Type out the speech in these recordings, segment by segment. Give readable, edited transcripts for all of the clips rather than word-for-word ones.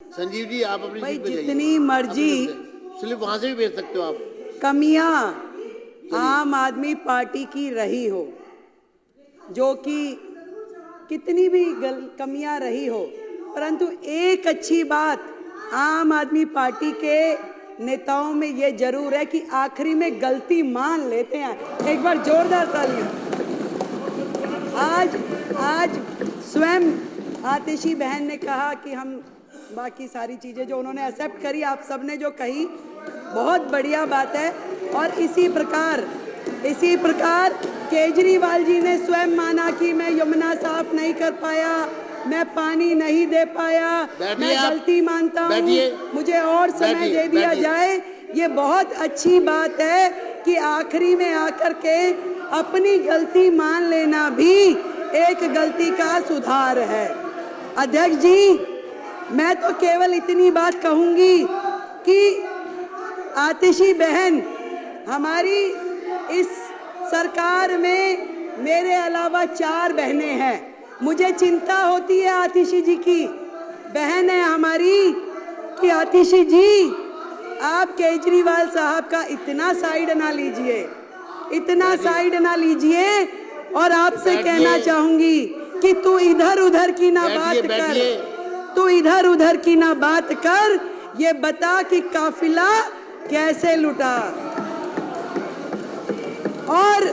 संजीव जी आप अपनी भाई सीट पे जाइए। जितनी मर्जी स्लिप वहां से भी भेज सकते हो आप। कमियां आम आदमी पार्टी की रही हो, जो कि कितनी भी कमियां रही हो, परंतु एक अच्छी बात आम आदमी पार्टी के नेताओं में ये जरूर है कि आखिरी में गलती मान लेते हैं। एक बार जोरदार तालियां। आज स्वयं आतिशी बहन ने कहा कि हम बाकी सारी चीजें जो उन्होंने एक्सेप्ट करी, आप सबने जो कही बहुत बढ़िया बात है। और इसी प्रकार केजरीवाल जी ने स्वयं माना कि मैं यमुना साफ नहीं कर पाया, मैं पानी नहीं दे पाया, मैं गलती मानता हूँ, मुझे और समय दे दिया जाए। ये बहुत अच्छी बात है कि आखिरी में आकर के अपनी गलती मान लेना भी एक गलती का सुधार है। अध्यक्ष जी, मैं तो केवल इतनी बात कहूंगी कि आतिशी बहन, हमारी इस सरकार में मेरे अलावा 4 बहनें हैं। मुझे चिंता होती है आतिशी जी की, बहन है हमारी, कि आतिशी जी आप केजरीवाल साहब का इतना साइड ना लीजिए, इतना साइड ना लीजिए। और आपसे कहना चाहूंगी कि तू इधर उधर की ना बात कर, तू इधर उधर की ना बात कर, ये बता कि काफिला कैसे लुटा। और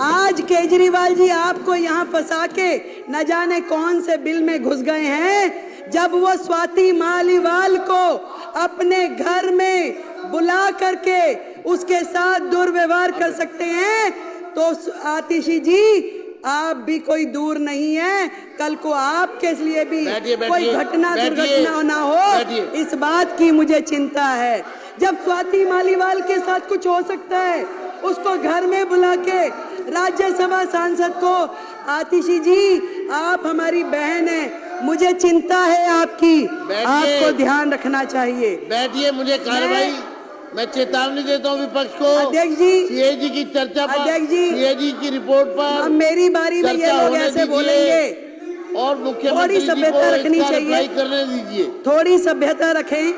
आज केजरीवाल जी आपको यहाँ फंसा के न जाने कौन से बिल में घुस गए हैं। जब वो स्वाति मालीवाल को अपने घर में बुला करके उसके साथ दुर्व्यवहार कर सकते हैं, तो आतिशी जी आप भी कोई दूर नहीं है। कल को आपके लिए भी कोई घटना दुर्घटना ना हो, इस बात की मुझे चिंता है। जब स्वाति मालीवाल के साथ कुछ हो सकता है, उसको घर में बुला के राज्यसभा सांसद को, आतिशी जी आप हमारी बहन है, मुझे चिंता है आपकी, आपको ध्यान रखना चाहिए। बैठिए, मुझे कार्रवाई, मैं चेतावनी देता हूँ विपक्ष को। अध्यक्ष जी, सीएजी की चर्चा पर, अध्यक्ष जी, सीएजी की रिपोर्ट पर अब मेरी बारी में ये लोग ऐसे बोलेंगे और मुख्यमंत्री जी को रखनी चाहिए, करने दीजिए। थोड़ी सभ्यता रखें,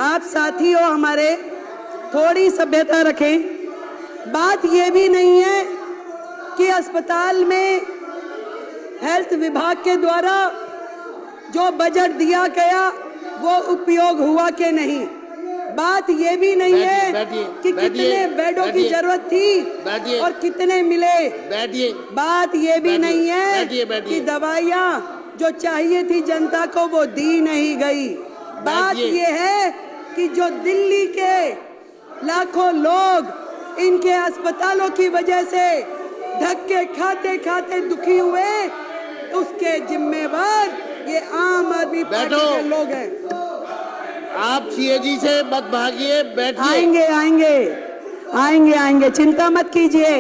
आप साथी हो हमारे, थोड़ी सभ्यता रखें। बात ये भी नहीं है कि अस्पताल में हेल्थ विभाग के द्वारा जो बजट दिया गया वो उपयोग हुआ कि नहीं। बात ये भी नहीं है कि कितने बेडों की जरूरत थी और कितने मिले। बात ये भी नहीं है कि दवाइयाँ जो चाहिए थी जनता को वो दी नहीं गई। बात ये है कि जो दिल्ली के लाखों लोग इनके अस्पतालों की वजह से धक्के खाते खाते दुखी हुए, उसके जिम्मेवार ये आम आदमी पार्टी के लोग हैं। आप सीएजी से मत भागिए, बैठिए। आएंगे आएंगे आएंगे आएंगे, चिंता मत कीजिए,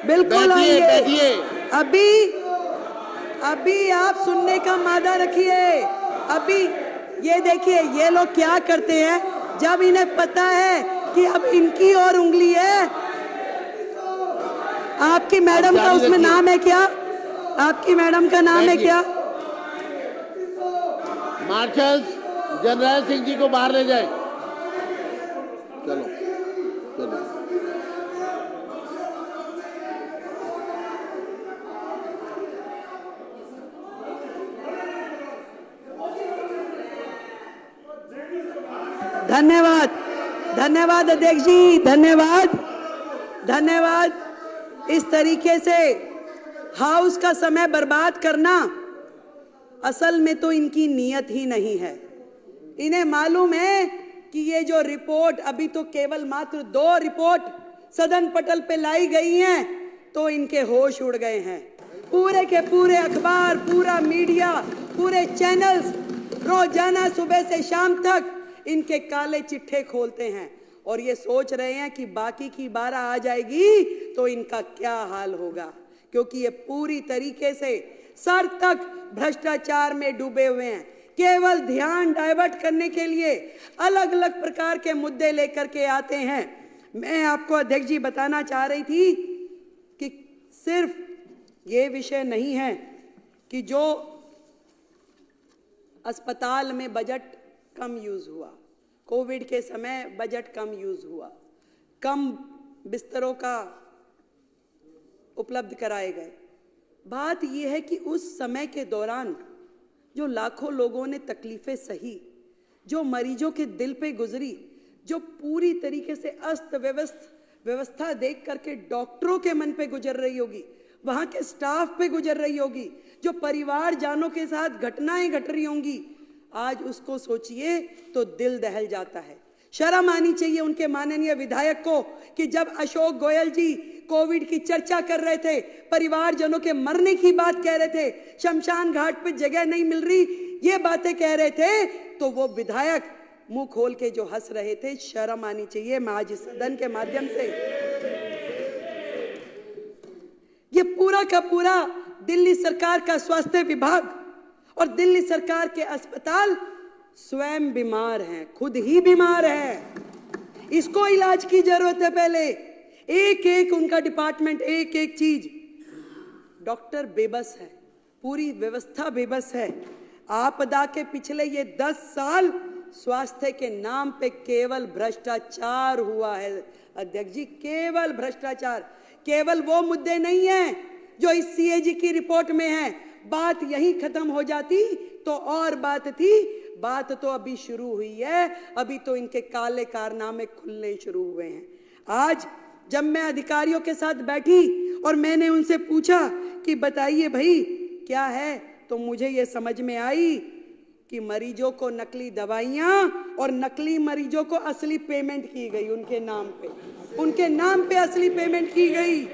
बिल्कुल आएंगे। अभी आप सुनने का मादा रखिए। अभी ये देखिए ये लोग क्या करते हैं, जब इन्हें पता है कि अब इनकी और उंगली है। आपकी मैडम का उसमें नाम है क्या? आपकी मैडम का नाम है क्या? मार्शल जनरल सिंह जी को बाहर ले जाए। चलो चलो। धन्यवाद, धन्यवाद अध्यक्ष जी, धन्यवाद, धन्यवाद। इस तरीके से हाउस का समय बर्बाद करना असल में तो इनकी नीयत ही नहीं है। इन्हें मालूम है कि ये जो रिपोर्ट, अभी तो केवल मात्र 2 रिपोर्ट सदन पटल पे लाई गई हैं, तो इनके होश उड़ गए हैं। पूरे के पूरे अखबार, पूरा मीडिया, पूरे चैनल्स रोजाना सुबह से शाम तक इनके काले चिट्ठे खोलते हैं और ये सोच रहे हैं कि बाकी की 12 आ जाएगी तो इनका क्या हाल होगा, क्योंकि ये पूरी तरीके से सर तक भ्रष्टाचार में डूबे हुए हैं। केवल ध्यान डाइवर्ट करने के लिए अलग अलग प्रकार के मुद्दे लेकर के आते हैं। मैं आपको अध्यक्ष जी बताना चाह रही थी कि सिर्फ ये विषय नहीं है कि जो अस्पताल में बजट कम यूज हुआ, कोविड के समय बजट कम यूज हुआ, कम बिस्तरों का उपलब्ध कराए गए। बात यह है कि उस समय के दौरान जो लाखों लोगों ने तकलीफें सही, जो मरीजों के दिल पे गुजरी, जो पूरी तरीके से अस्त व्यवस्था देख करके डॉक्टरों के मन पे गुजर रही होगी, वहां के स्टाफ पे गुजर रही होगी, जो परिवार जानों के साथ घटनाएं घट रही होंगी, आज उसको सोचिए तो दिल दहल जाता है। शर्म आनी चाहिए उनके माननीय विधायक को कि जब अशोक गोयल जी कोविड की चर्चा कर रहे थे, परिवारजनों के मरने की बात कह रहे थे, शमशान घाट पे जगह नहीं मिल रही, ये बातें कह रहे थे, तो वो विधायक मुंह खोल के जो हंस रहे थे, शर्म आनी चाहिए। मैं आज इस सदन के माध्यम से ये पूरा का पूरा दिल्ली सरकार का स्वास्थ्य विभाग और दिल्ली सरकार के अस्पताल स्वयं बीमार हैं, खुद ही बीमार हैं, इसको इलाज की जरूरत है। पहले एक एक उनका डिपार्टमेंट, एक एक चीज, डॉक्टर बेबस है, पूरी व्यवस्था बेबस है। आपदा के पिछले ये 10 साल स्वास्थ्य के नाम पे केवल भ्रष्टाचार हुआ है अध्यक्ष जी, केवल भ्रष्टाचार। केवल वो मुद्दे नहीं है जो इस सीएजी की रिपोर्ट में है। बात यहीं खत्म हो जाती तो और बात थी, बात तो अभी शुरू हुई है, अभी तो इनके काले कारनामे खुलने शुरू हुए हैं। आज जब मैं अधिकारियों के साथ बैठी और मैंने उनसे पूछा कि बताइए भाई क्या है, तो मुझे ये समझ में आई कि मरीजों को नकली दवाइयां और नकली मरीजों को असली पेमेंट की गई उनके नाम पे असली पेमेंट की गई।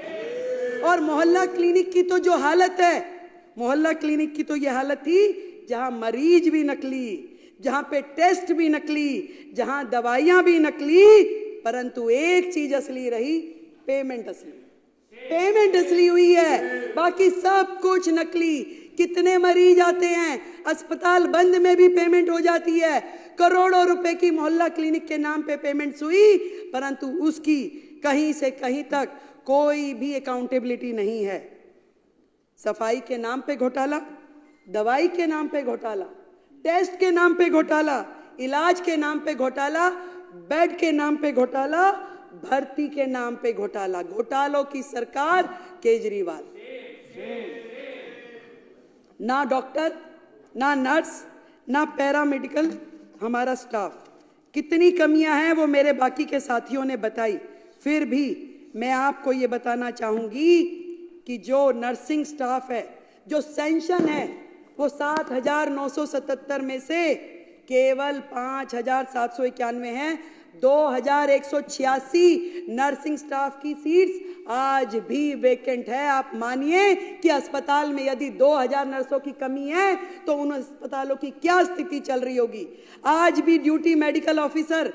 और मोहल्ला क्लिनिक की तो जो हालत है, मोहल्ला क्लिनिक की तो ये हालत थी जहां मरीज भी नकली, जहां पे टेस्ट भी नकली, जहां दवाइयां भी नकली, परंतु एक चीज असली रही, पेमेंट असली हुई है, बाकी सब कुछ नकली। कितने मरीज आते हैं, अस्पताल बंद में भी पेमेंट हो जाती है, करोड़ों रुपए की मोहल्ला क्लिनिक के नाम पे पेमेंट हुई, परंतु उसकी कहीं से कहीं तक कोई भी अकाउंटेबिलिटी नहीं है। सफाई के नाम पे घोटाला, दवाई के नाम पे घोटाला, टेस्ट के नाम पे घोटाला, इलाज के नाम पे घोटाला, बेड के नाम पे घोटाला, भर्ती के नाम पे घोटाला। घोटालों की सरकार केजरीवाल। ना डॉक्टर, ना नर्स, ना पैरामेडिकल हमारा स्टाफ। कितनी कमियां हैं वो मेरे बाकी के साथियों ने बताई। फिर भी मैं आपको ये बताना चाहूंगी कि जो नर्सिंग स्टाफ है, जो सेंशन है, वो 7,977 में से केवल 5,791 हैं। 2,186 नर्सिंग स्टाफ की सीट्स आज भी वेकेंट है। आप मानिए कि अस्पताल में यदि 2,000 नर्सों की कमी है तो उन अस्पतालों की क्या स्थिति चल रही होगी। आज भी ड्यूटी मेडिकल ऑफिसर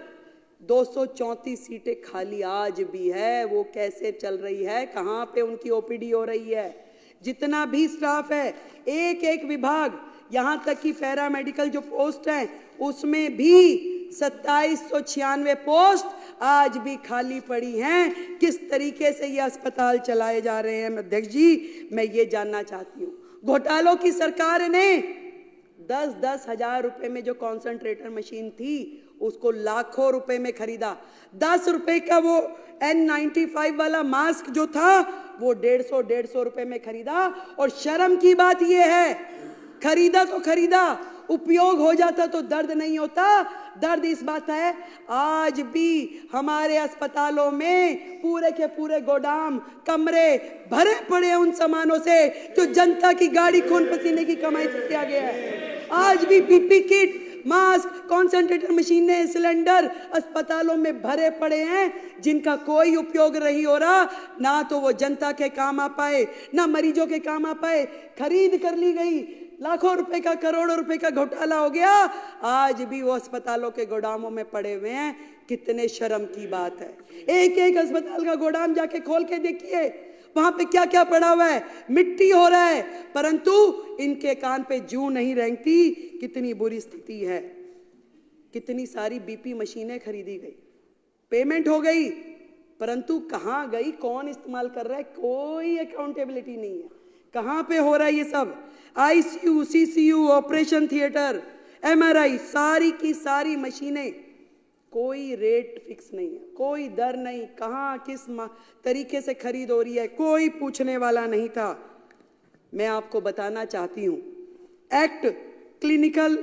234 सीटें खाली आज भी है। वो कैसे चल रही है, कहां पे उनकी ओपीडी हो रही है। जितना भी स्टाफ है, एक एक विभाग, यहां तक कि पैरामेडिकल जो पोस्ट है उसमें भी 2796 पोस्ट आज भी खाली पड़ी हैं। किस तरीके से ये अस्पताल चलाए जा रहे हैं अध्यक्ष जी, मैं ये जानना चाहती हूँ। घोटालों की सरकार ने 10-10 हजार रुपए में जो कॉन्सेंट्रेटर मशीन थी उसको लाखों रुपए में खरीदा। 10 रुपए का वो N95 वाला मास्क जो था वो 150 रुपए में खरीदा। और शर्म की बात ये है, खरीदा तो खरीदा, उपयोग हो जाता तो दर्द नहीं होता। दर्द इस बात है, आज भी हमारे अस्पतालों में पूरे के पूरे गोदाम, कमरे भरे पड़े उन सामानों से जो जनता की गाड़ी खून पसीने की कमाई से किया गया है। आज भी पीपी किट, मास्क, कॉन्सेंट्रेटर मशीनें, सिलेंडर अस्पतालों में भरे पड़े हैं जिनका कोई उपयोग नहीं हो रहा। ना तो वो जनता के काम आ पाए, ना मरीजों के काम आ पाए। खरीद कर ली गई, लाखों रुपए का, करोड़ों रुपए का घोटाला हो गया। आज भी वो अस्पतालों के गोदामों में पड़े हुए हैं। कितने शर्म की बात है। एक एक अस्पताल का गोदाम जाके खोल के देखिए, वहां पे क्या क्या पड़ा हुआ है। मिट्टी हो रहा है, परंतु इनके कान पे जूं नहीं रेंगती। कितनी बुरी स्थिति है। कितनी सारी बीपी मशीनें खरीदी गई, पेमेंट हो गई, परंतु कहां गई, कौन इस्तेमाल कर रहा है, कोई अकाउंटेबिलिटी नहीं है। कहां पे हो रहा है ये सब। ICU, CCU, operation theatre, MRI, सारी की सारी मशीनें, कोई रेट फिक्स नहीं है, कोई दर नहीं, कहाँ किस तरीके से खरीद हो रही है, कोई पूछने वाला नहीं था। मैं आपको बताना चाहती हूं, एक्ट क्लिनिकल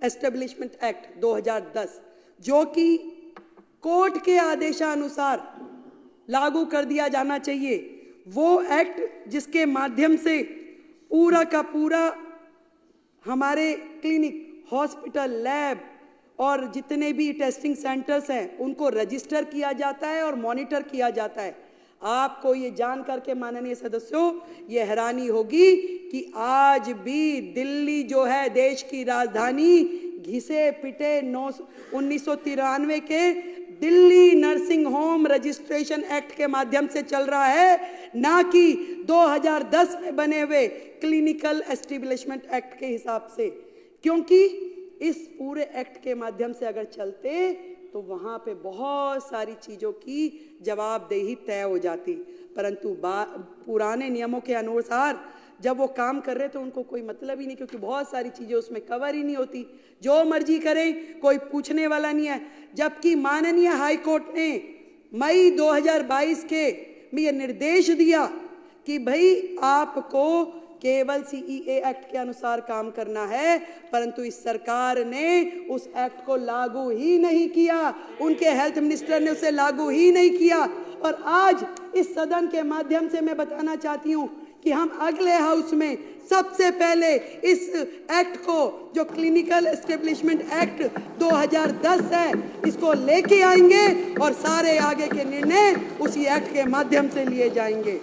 एस्टेब्लिशमेंट एक्ट 2010 जो कि कोर्ट के आदेशानुसार लागू कर दिया जाना चाहिए, वो एक्ट जिसके माध्यम से पूरा का पूरा हमारे क्लिनिक, हॉस्पिटल, लैब और जितने भी टेस्टिंग सेंटर्स हैं उनको रजिस्टर किया जाता है और मॉनिटर किया जाता है। आपको ये जान करके माननीय सदस्यों ये हैरानी होगी कि आज भी दिल्ली जो है देश की राजधानी, घिसे पिटे 1993 के Delhi nursing home registration act के माध्यम से चल रहा है, ना कि 2010 में बने हुए क्लिनिकल एस्टेब्लिशमेंट एक्ट के हिसाब से। क्योंकि इस पूरे एक्ट के माध्यम से अगर चलते तो वहां पे बहुत सारी चीजों की जवाबदेही तय हो जाती, परंतु पुराने नियमों के अनुसार जब वो काम कर रहे तो उनको कोई मतलब ही नहीं, क्योंकि बहुत सारी चीजें उसमें कवर ही नहीं होती, जो मर्जी करें, कोई पूछने वाला नहीं है। जबकि माननीय हाई कोर्ट ने मई 2022 के में ये निर्देश दिया कि भाई आपको केवल CEA एक्ट के अनुसार काम करना है, परंतु इस सरकार ने उस एक्ट को लागू ही नहीं किया, उनके हेल्थ मिनिस्टर ने उसे लागू ही नहीं किया। और आज इस सदन के माध्यम से मैं बताना चाहती हूं कि हम अगले हाउस में सबसे पहले इस एक्ट को, जो क्लिनिकल एस्टेब्लिशमेंट एक्ट 2010 है, इसको लेके आएंगे और सारे आगे के निर्णय उसी एक्ट के माध्यम से लिए जाएंगे।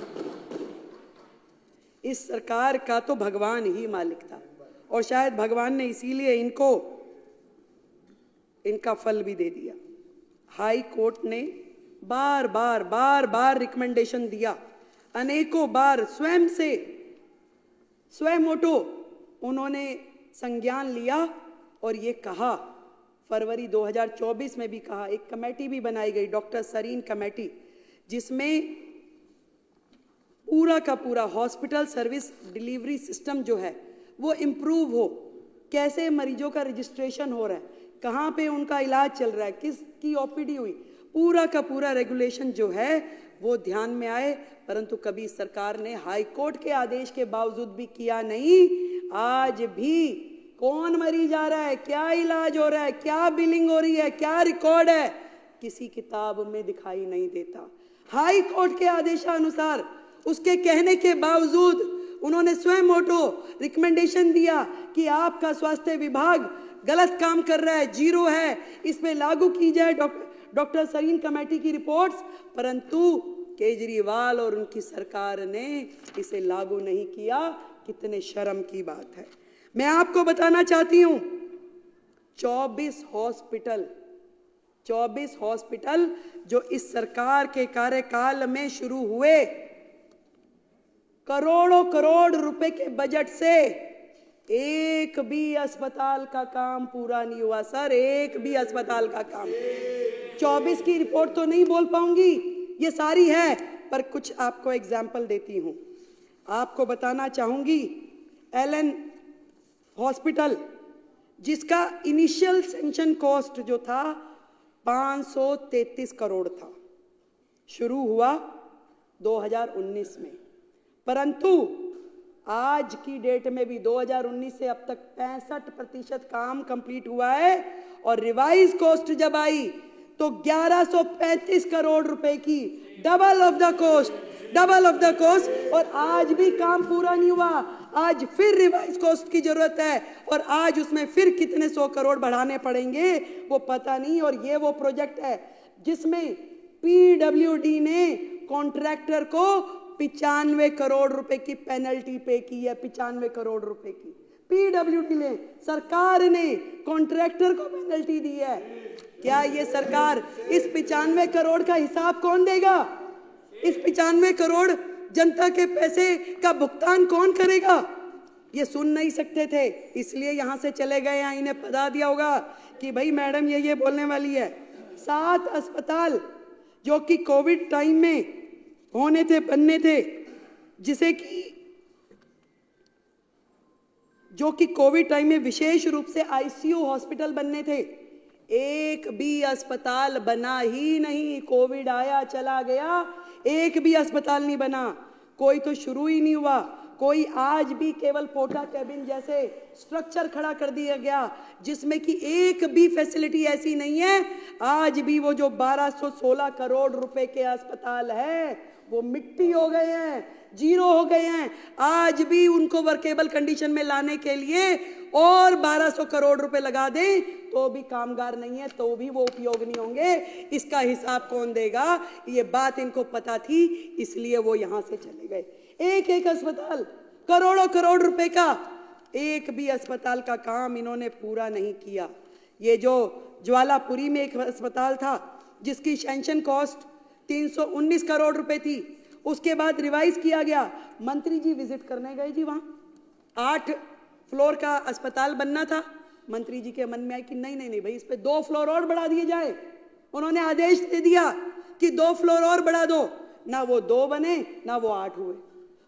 इस सरकार का तो भगवान ही मालिक था और शायद भगवान ने इसीलिए इनका फल भी दे दिया। हाई कोर्ट ने बार बार रिकमेंडेशन दिया, अनेकों बार स्वयं मोटो उन्होंने संज्ञान लिया और ये कहा, फरवरी 2024 में भी कहा, एक कमेटी भी बनाई गई, डॉक्टर सरीन कमेटी, जिसमें पूरा का पूरा हॉस्पिटल सर्विस डिलीवरी सिस्टम जो है वो इम्प्रूव हो, कैसे मरीजों का रजिस्ट्रेशन हो रहा है, कहाँ पे उनका इलाज चल रहा है, किसकी OPD हुई, पूरा का पूरा रेगुलेशन जो है वो ध्यान में आए। परंतु कभी सरकार ने हाई कोर्ट के आदेश के बावजूद भी किया नहीं। आज भी कौन मरीज आ रहा है, क्या इलाज हो रहा है, क्या बिलिंग हो रही है, क्या रिकॉर्ड है, किसी किताब में दिखाई नहीं देता। हाई कोर्ट के आदेशानुसार, उसके कहने के बावजूद उन्होंने स्वयं मोटो रिकमेंडेशन दिया कि आपका स्वास्थ्य विभाग गलत काम कर रहा है, जीरो है, इसमें लागू की जाए डॉक्टर सरीन कमेटी की रिपोर्ट्स, परंतु केजरीवाल और उनकी सरकार ने इसे लागू नहीं किया। कितने शर्म की बात है। मैं आपको बताना चाहती हूं, 24 हॉस्पिटल जो इस सरकार के कार्यकाल में शुरू हुए, करोड़ों करोड़ रुपए के बजट से एक भी अस्पताल का काम पूरा नहीं हुआ सर, एक भी अस्पताल का काम। 24 की रिपोर्ट तो नहीं बोल पाऊंगी, ये सारी है, पर कुछ आपको एग्जाम्पल देती हूं। आपको बताना चाहूंगी, एलन हॉस्पिटल जिसका इनिशियल सेंक्शन कॉस्ट जो था 533 करोड़ था, शुरू हुआ 2019 में, परंतु आज की डेट में भी 2019 से अब तक 65% काम कंप्लीट हुआ है और रिवाइज कॉस्ट जब आई तो 1135 करोड़ रुपए की, डबल ऑफ द कॉस्ट, और आज भी काम पूरा नहीं हुआ। आज फिर रिवाइज कॉस्ट की जरूरत है और आज उसमें फिर कितने 100 करोड़ बढ़ाने पड़ेंगे वो पता नहीं। और ये वो प्रोजेक्ट है जिसमें PWD ने कॉन्ट्रैक्टर को 95 करोड़ रुपए की पेनल्टी पे की है, 95 करोड़ रुपए की PWD ने, सरकार ने कॉन्ट्रैक्टर को पेनल्टी दी है। क्या ये सरकार, इस 95 करोड़ का हिसाब कौन देगा? इस 95 करोड़ जनता के पैसे का भुगतान कौन करेगा? ये सुन नहीं सकते थे, इसलिए यहां से चले गए, यहाँ इन्हें बता दिया होगा कि भाई मैडम ये बोलने वाली है। 7 अस्पताल जो कि कोविड टाइम में बनने थे, जो कि कोविड टाइम में विशेष रूप से आईसीयू हॉस्पिटल बनने थे, एक भी अस्पताल बना ही नहीं। कोविड आया चला गया, एक भी अस्पताल नहीं बना, कोई तो शुरू ही नहीं हुआ। कोई आज भी केवल पोटा कैबिन जैसे स्ट्रक्चर खड़ा कर दिया गया जिसमें कि एक भी फैसिलिटी ऐसी नहीं है। आज भी वो जो 1216 करोड़ रुपए के अस्पताल है वो मिट्टी हो गए हैं, जीरो हो गए हैं। आज भी उनको वर्केबल कंडीशन में लाने के लिए और 1200 करोड़ रुपए लगा दें तो भी कामगार नहीं है, तो भी वो उपयोग नहीं होंगे। इसका हिसाब कौन देगा? ये बात इनको पता थी, इसलिए वो यहां से चले गए। एक एक अस्पताल करोड़ों करोड़ रुपए का, एक भी अस्पताल का काम इन्होंने पूरा नहीं किया। ये जो ज्वालापुरी में एक अस्पताल था जिसकी सैंक्शन कॉस्ट 319 करोड़ रुपए थी, उसके बाद रिवाइज किया गया। मंत्री जी विजिट करने गए जी, वहां 8 फ्लोर का अस्पताल बनना था। मंत्री जी के मन में आया कि नहीं नहीं नहीं भाई, इस पे 2 फ्लोर और बढ़ा दिए जाए। उन्होंने आदेश दे दिया कि 2 फ्लोर और बढ़ा दो। ना वो 2 बने ना वो 8 हुए।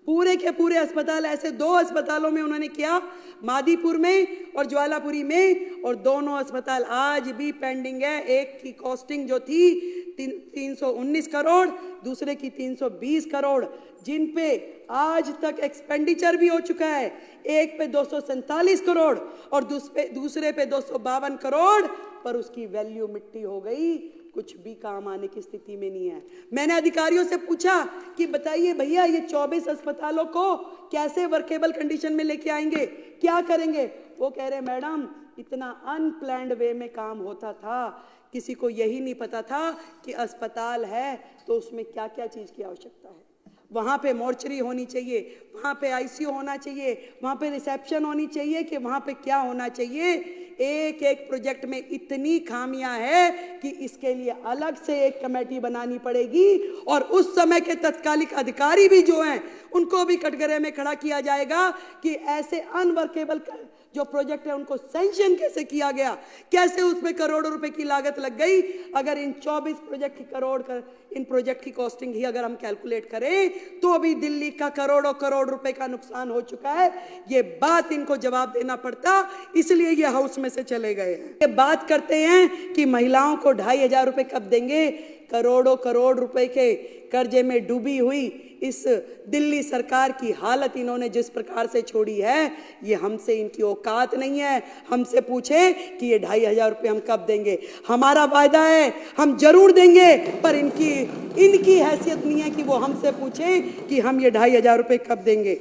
पूरे के पूरे अस्पताल ऐसे 2 अस्पतालों में उन्होंने किया, मादीपुर में और ज्वालापुरी में, और दोनों अस्पताल आज भी पेंडिंग है। एक की कॉस्टिंग जो थी 319 करोड़, दूसरे की 320 करोड़, जिन पे आज तक एक्सपेंडिचर भी हो चुका है। एक पे 247 करोड़ और दूसरे पे 252 करोड़, पर उसकी वैल्यू मिट्टी हो गई, कुछ भी काम आने की स्थिति में नहीं है। मैंने अधिकारियों से पूछा कि बताइए भैया, ये 24 अस्पतालों को कैसे वर्केबल कंडीशन में लेके आएंगे, क्या करेंगे? वो कह रहे मैडम, इतना अनप्लैंड वे में काम होता था, किसी को यही नहीं पता था कि अस्पताल है तो उसमें क्या क्या चीज की आवश्यकता है। वहाँ पे मोर्चरी होनी चाहिए, वहाँ पे आईसीयू होना चाहिए, वहाँ पे रिसेप्शन होनी चाहिए, कि वहाँ पे क्या होना चाहिए। एक एक प्रोजेक्ट में इतनी खामियां है कि इसके लिए अलग से एक कमेटी बनानी पड़ेगी, और उस समय के तत्कालिक अधिकारी भी जो हैं उनको भी कटघरे में खड़ा किया जाएगा कि ऐसे अनवर्केबल जो प्रोजेक्ट है उनको सैंक्शन कैसे किया गया, कैसे उसमें करोड़ों रुपए की लागत लग गई। अगर इन 24 प्रोजेक्ट की इन प्रोजेक्ट की कॉस्टिंग ही अगर हम कैलकुलेट करें तो भी दिल्ली का करोड़ों करोड़ रुपए का नुकसान हो चुका है। ये बात इनको जवाब देना पड़ता, इसलिए ये हाउस में से चले गए हैं। ये बात करते हैं कि महिलाओं को 2500 रुपए कब देंगे। करोड़ों करोड़ रुपए के कर्जे में डूबी हुई इस दिल्ली सरकार की हालत इन्होंने जिस प्रकार से छोड़ी है, ये हमसे इनकी औकात नहीं है। हमसे पूछे कि ये 2500 रुपये हम कब देंगे, हमारा वायदा है हम जरूर देंगे, पर इनकी हैसियत नहीं है कि वो हमसे पूछे कि हम ये 2500 रुपये कब देंगे।